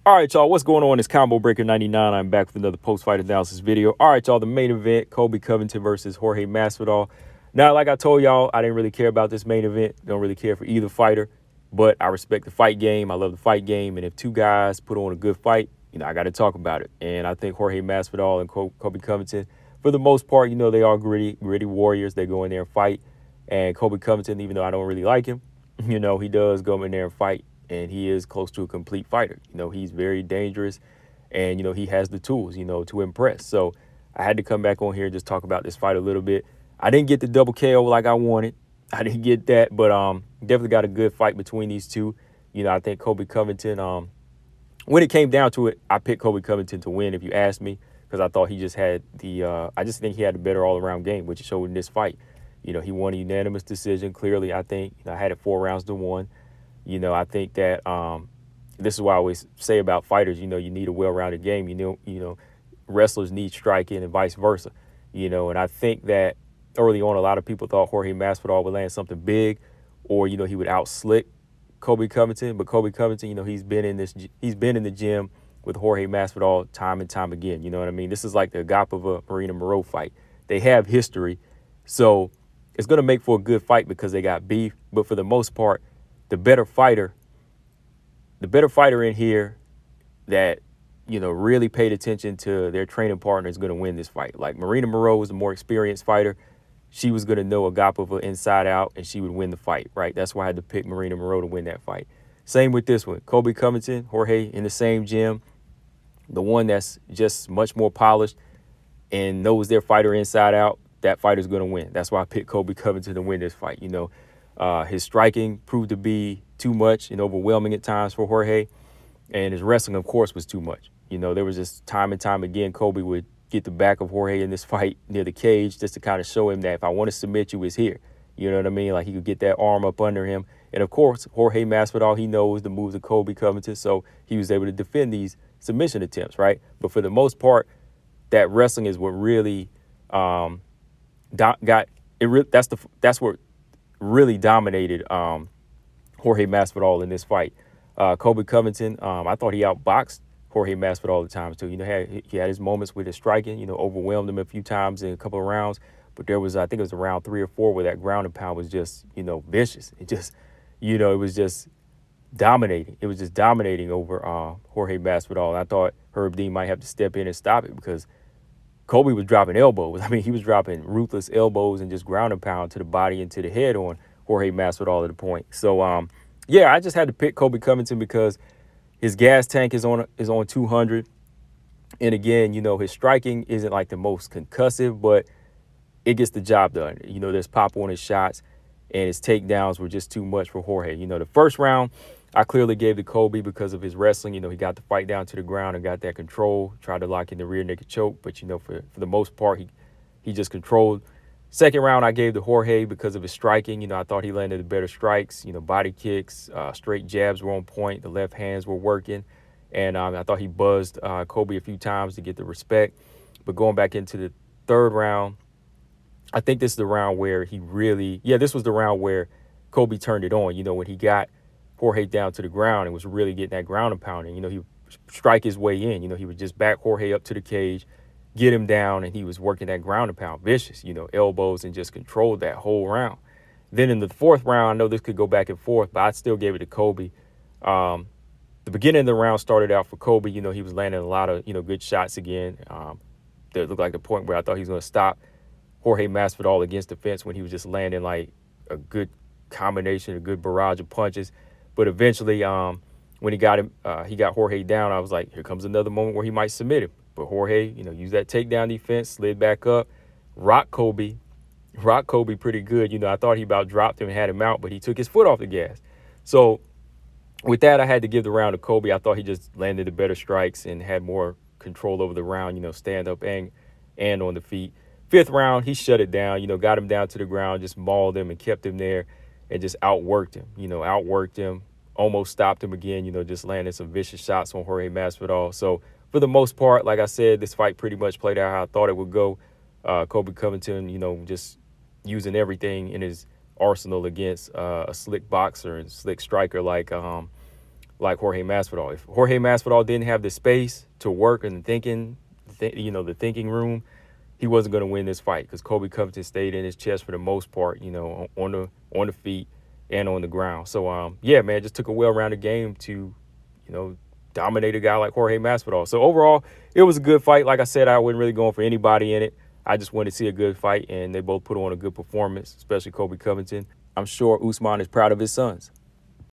All right, y'all, what's going on? It's Combo Breaker 99. I'm back with another post-fight analysis video. All right, y'all, the main event, Colby Covington versus Jorge Masvidal. Now, like I told y'all, I didn't really care about this main event. Don't really care for either fighter, but I respect the fight game. I love the fight game, and if two guys put on a good fight, I got to talk about it. And I think Jorge Masvidal and Colby Covington, for the most part, they are gritty warriors. They go in there and fight. And Colby Covington, even though I don't really like him, he does go in there and fight. And he is close to a complete fighter. He's very dangerous, and, he has the tools, to impress. So I had to come back on here and just talk about this fight a little bit. I didn't get the double KO like I wanted. I didn't get that, but definitely got a good fight between these two. I think Colby Covington, when it came down to it, I picked Colby Covington to win, if you ask me, because I thought he just had I just think he had a better all-around game, which showed in this fight. He won a unanimous decision, clearly, I think. I had it 4-1. I think that this is what I always say about fighters. You need a well-rounded game. Wrestlers need striking and vice versa. And I think that early on, a lot of people thought Jorge Masvidal would land something big, or he would outslick Colby Covington. But Colby Covington, he's been in the gym with Jorge Masvidal time and time again. You know what I mean? This is like the Agapova Marina Moreau fight. They have history, so it's going to make for a good fight because they got beef. But for the most part, the better fighter in here that, really paid attention to their training partner is going to win this fight. Like Marina Moreau was a more experienced fighter. She was going to know Agapova inside out, and she would win the fight, right? That's why I had to pick Marina Moreau to win that fight. Same with this one. Colby Covington, Jorge in the same gym. The one that's just much more polished and knows their fighter inside out, that fighter's going to win. That's why I picked Colby Covington to win this fight, His striking proved to be too much and overwhelming at times for Jorge. And his wrestling, of course, was too much. There was just time and time again, Colby would get the back of Jorge in this fight near the cage just to kind of show him that if I want to submit you, it's here. You know what I mean? Like he could get that arm up under him. And, of course, Jorge Masvidal, he knows the moves of Colby Covington, so he was able to defend these submission attempts, right? But for the most part, that wrestling is what really that's what really dominated Jorge Masvidal in this fight. Colby Covington, I thought he outboxed Jorge Masvidal all the time too. He had his moments with his striking, overwhelmed him a few times in a couple of rounds. But there was, I think it was around 3 or 4 where that ground and pound was just, vicious. It just, it was just dominating. It was just dominating over Jorge Masvidal. And I thought Herb Dean might have to step in and stop it because Colby was dropping elbows. I mean, he was dropping ruthless elbows and just ground and pound to the body and to the head on Jorge Masvidal at the point. So, yeah, I just had to pick Colby Covington because his gas tank is on 200. And again, his striking isn't like the most concussive, but it gets the job done. There's pop on his shots, and his takedowns were just too much for Jorge. The first round, I clearly gave to Colby because of his wrestling. He got the fight down to the ground and got that control, tried to lock in the rear naked choke. But, for the most part, he just controlled. Second round, I gave to Jorge because of his striking. I thought he landed the better strikes. Body kicks, straight jabs were on point. The left hands were working. And I thought he buzzed Colby a few times to get the respect. But going back into the third round, I think this is the round where this was the round where Colby turned it on. When he got Jorge down to the ground and was really getting that ground and pounding. He would strike his way in. He would just back Jorge up to the cage, get him down, and he was working that ground and pound, vicious, elbows, and just controlled that whole round. Then in the fourth round, I know this could go back and forth, but I still gave it to Colby. The beginning of the round started out for Colby. He was landing a lot of, good shots again. That looked like the point where I thought he was going to stop Jorge Masvidal against the fence when he was just landing like a good combination, a good barrage of punches. But eventually, when he got Jorge down, I was like, here comes another moment where he might submit him. But Jorge, used that takedown defense, slid back up, rocked Colby pretty good. I thought he about dropped him and had him out, but he took his foot off the gas. So with that, I had to give the round to Colby. I thought he just landed the better strikes and had more control over the round, stand up and on the feet. Fifth round, he shut it down, got him down to the ground, just mauled him and kept him there and just outworked him, almost stopped him again, just landing some vicious shots on Jorge Masvidal. So for the most part, like I said, this fight pretty much played out how I thought it would go. Colby Covington, just using everything in his arsenal against a slick boxer and slick striker like like Jorge Masvidal. If Jorge Masvidal didn't have the space to work and the thinking room, he wasn't going to win this fight because Colby Covington stayed in his chest for the most part, on the feet and on the ground. So, yeah, man, just took a well-rounded game to, dominate a guy like Jorge Masvidal. So overall, it was a good fight. Like I said, I wasn't really going for anybody in it. I just wanted to see a good fight, and they both put on a good performance, especially Colby Covington. I'm sure Usman is proud of his sons.